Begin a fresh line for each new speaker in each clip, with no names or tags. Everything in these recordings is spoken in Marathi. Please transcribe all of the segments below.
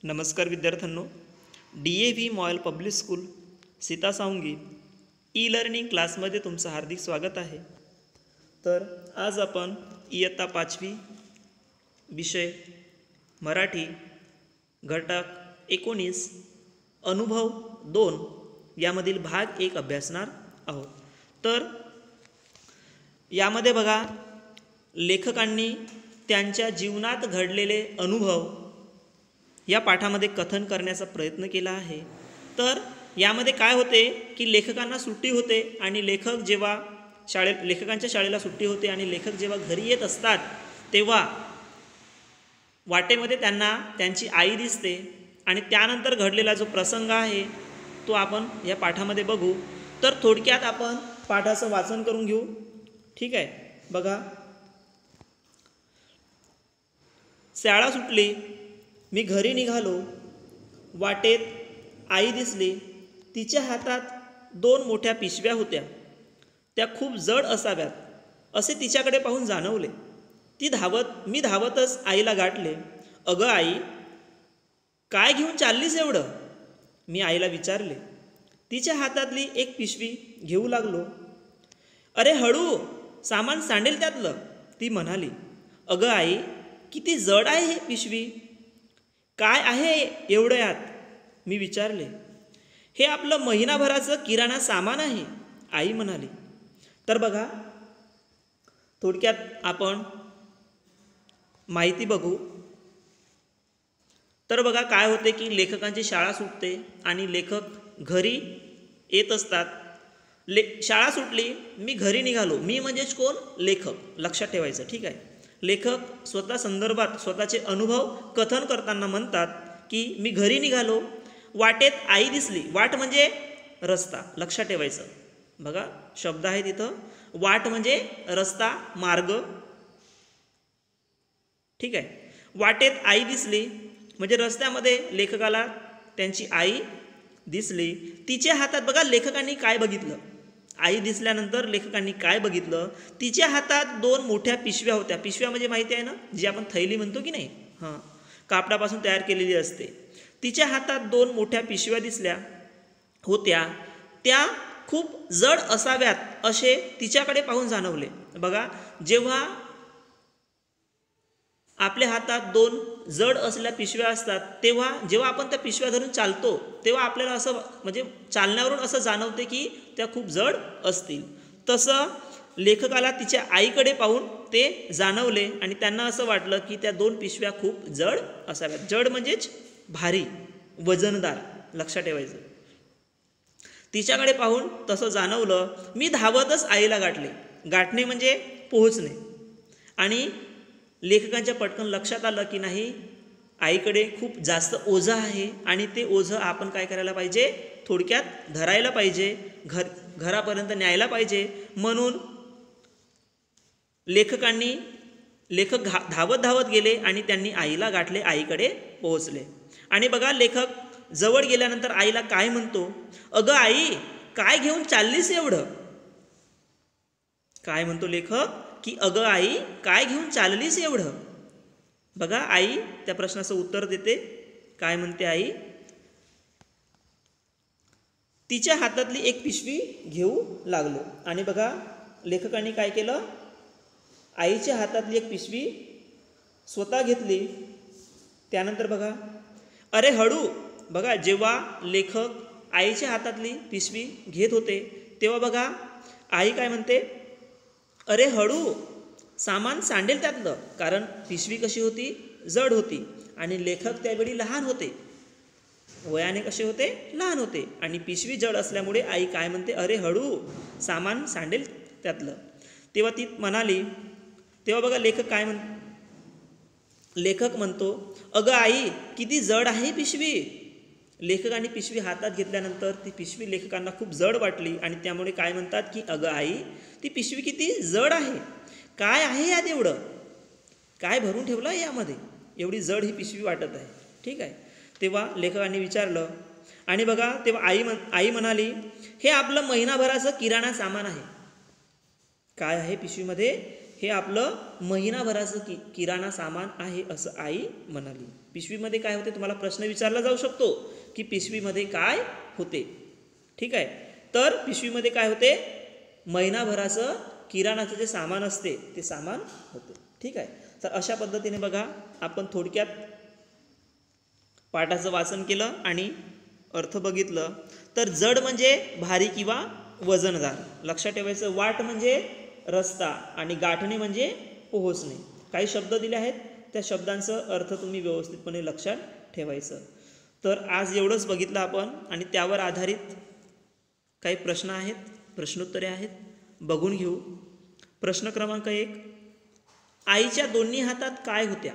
नमस्कार विद्यार्थ्यांनो, DAV MOIL public school Sitasawangi e learning क्लासमध्ये तुमचं हार्दिक स्वागत आहे। तर आज आपण इयत्ता 5वी विषय मराठी घटक 19 अनुभव 2 यामधील भाग 1 अभ्यासणार आहोत। तर यामध्ये बघा, लेखकांनी त्यांच्या जीवनात घडलेले अनुभव या पाठामध्ये कथन करण्याचा प्रयत्न केला आहे। तर यामध्ये काय होते की लेखकांना सुट्टी होते आणि लेखकांच्या शाळेला सुट्टी होते आणि लेखक जेव्हा घरी येत असतात तेव्हा वाटेमध्ये त्यांना त्यांची आई दिसते आणि त्यानंतर घडलेला जो प्रसंग आहे तो आपण या पाठामध्ये बघू। तर थोडक्यात आपण पाठाचं वाचन करून घेऊ, ठीक आहे। बघा, शाळा सुटली, मी घरी निघालो, वाटेत आई दिसली, तिच्या हातात 2 मोठ्या पिशव्या होत्या, त्या खूप जड असाव्यात असे तिच्याकडे पाहून जाणवले। मी धावतच आईला गाठले। अगं आई, काय घेऊन चाललीस एवढं? मी आईला विचारले। तिच्या हातातली एक पिशवी घेऊ लागलो। अरे हळू, सामान सांडेल त्यातलं, ती म्हणाली। अगं आई, किती जड आहे हे पिशवी, काय आहे एवढं यात? मी विचारले। हे आपलं महिनाभराचं किराणा सामान आहे, आई म्हणाली। तर बघा, थोडक्यात आपण माहिती बघू। तर बघा काय होते की लेखकांची शाळा सुटते आणि लेखक घरी येत असतात। शाळा सुटली, मी घरी निघालो, मी म्हणजेच कोण? लेखक, लक्षात ठेवायचं, ठीक आहे। लेखक स्वतः संदर्भात स्वतःचे अनुभव कथन करताना म्हणतात की मी घरी निघालो, वाटेत आई दिसली। वाट म्हणजे रस्ता, लक्षात ठेवायचं। बघा शब्द आहे तिथं, वाट म्हणजे रस्ता, मार्ग, ठीक आहे। वाटेत आई दिसली म्हणजे रस्त्यामध्ये लेखकाला त्यांची आई दिसली। तिच्या हातात, बघा लेखकांनी काय बघितलं, आई दिसल्यानंतर लेखकांनी काय बघितलं? तिच्या हातात 2 मोठ्या पिशव्या होत्या। पिशव्या म्हणजे माहिती आहे ना, जी आपण थैली म्हणतो की नाही, हां, कापडापासून तयार केलेली असते। तिच्या हातात 2 मोठ्या पिशव्या दिसल्या होत्या, त्या खूप जड असाव्यात असे तिच्याकडे पाहून जाणवले। बघा, जेव्हा आपल्या हातात 2 जड असलेल्या पिशव्या असतात तेव्हा जेव्हा आपण त्या पिशव्या धरून चालतो तेव्हा आपल्याला असं म्हणजे चालण्यावरून असं जाणवते की त्या खूप जड असतील। तसं लेखकाला तिच्या आईकडे पाहून ते जाणवले आणि त्यांना असं वाटलं की त्या 2 पिशव्या खूप जड असाव्यात। जड म्हणजेच भारी, वजनदार, लक्षात ठेवायचं। तिच्याकडे पाहून तसं जाणवलं। मी धावतच आईला गाठले। गाठणे म्हणजे पोहोचणे। आणि लेखकांच्या पटकन लक्षात आलं की नाही, आईकडे खूप जास्त ओझं आहे आणि ते ओझं आपण काय करायला पाहिजे, थोडक्यात धरायला पाहिजे, घरापर्यंत न्यायला पाहिजे। म्हणून लेखक धावत धावत गेले आणि त्यांनी आईला गाठले, आईकडे पोहोचले। आणि बघा, लेखक जवळ गेल्यानंतर आईला काय म्हणतो? अगं आई, काय घेऊन चाललीस एवढं? काय म्हणतो लेखक की अगं आई, काय घेऊन चाललीस एवढं? बघा, आई त्या प्रश्नाचं उत्तर देते। काय म्हणते आई? तिच्या हातातली एक पिशवी घेऊ लागलो। आणि बघा, लेखकांनी काय केलं? आईच्या हातातली एक पिशवी स्वतः घेतली। त्यानंतर बघा, अरे हळू, बघा जेव्हा लेखक आईच्या हातातली पिशवी घेत होते तेव्हा बघा आई काय म्हणते? अरे हळू, सामान सांडेल त्यातलं, कारण पिशवी कशी होती? जड होती आणि लेखक त्यावेळी लहान होते, वयाने कसे होते? लहान होते आणि पिशवी जड असल्यामुळे आई काय म्हणते? अरे हळू, सामान सांडेल त्यातलं। तेव्हा ती म्हणाली, तेव्हा बघा लेखक म्हणतो, अगं आई, किती जड आहे पिशवी। लेखकांनी पिशवी हातात घेतल्यानंतर ती पिशवी लेखकांना खूप जड वाटली आणि त्यामुळे काय म्हणतात की अगं आई, ती पिशवी किती जड आहे, काय आहे यात एवढं, काय भरून ठेवलं यामध्ये, एवढी जड ही पिशवी वाटत आहे, ठीक आहे। तेव्हा लेखकांनी विचारलं आणि बघा तेव्हा आई म्हणाली, हे आपलं महिनाभराचं किराणा सामान आहे। काय आहे पिशवीमध्ये? हे आपलं महिनाभराचं किराणा सामान आहे असं आई म्हणाली. पिशवीमध्ये काय होते तुम्हाला प्रश्न विचारला जाऊ शकतो की पिशवीमध्ये काय होते. ठीक आहे, तर पिशवीमध्ये काय होते, महिनाभराचं किराणाचं जे सामान असते ते सामान होते. ठीक आहे, तर अशा पद्धतीने बघा आपण थोडक्यात पाठाचं वाचन केलं आणि अर्थ बघितलं. तर जड म्हणजे भारी किंवा वजनदार. लक्षात ठेवायचं, वाट म्हणजे रस्ता आणि गाठणे म्हणजे पोहोचणे. काही शब्द दिले आहेत, त्या शब्दांचं अर्थ तुम्ही व्यवस्थितपणे लक्षात ठेवायचं. तर आज एवढंच बघितलं आपण आणि त्यावर आधारित काही प्रश्न आहेत, प्रश्नोत्तरे आहेत, बघून घेऊ. प्रश्न क्रमांक 1, आईच्या दोन्ही हातात काय होत्या?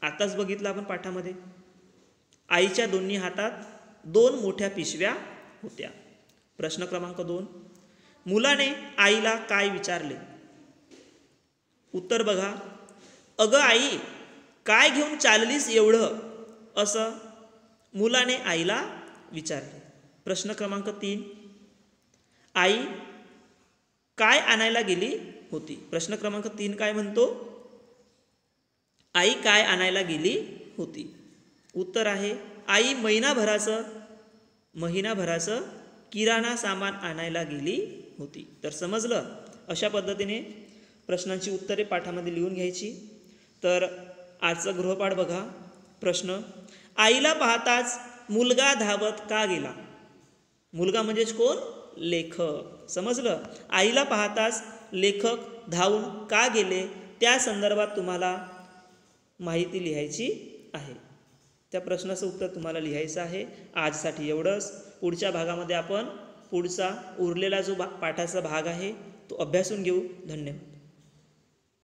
आताच बघितलं आपण पाठामध्ये. आईच्या दोन्ही हातात 2 मोठ्या पिशव्या होत्या. प्रश्न क्रमांक 2, मुलाने आईला काय विचारले? उत्तर बघा, अगं आई, काय घेऊन चाललीस एवढं, असं मुलाने आईला विचारले. प्रश्न क्रमांक 3, आई काय आणायला गेली होती? प्रश्न क्रमांक 3 काय म्हणतो, आई काय आणायला गेली होती? उत्तर आहे, आई महिनाभराचं किराणा सामान आणायला गेली होती. तर समजलं. अशा पद्धतीने प्रश्नांची उत्तरे पाठामध्ये लिहून घ्यायची. तर आजचा गृहपाठ बघा. प्रश्न, आईला पाहताच मुलगा धावत का गेला? मुलगा म्हणजेच कोण? लेखक. समजलं. आईला पाहताच लेखक धावून का गेले, त्या संदर्भात तुम्हाला माहिती लिहायची आहे. त्या प्रश्नाचं उत्तर तुम्हाला लिहायचं आहे. आजसाठी एवढंच. पुढच्या भागामध्ये आपण पुढचा उरलेला जो पाठाचा भाग आहे तो अभ्यासून घेऊ. धन्यवाद.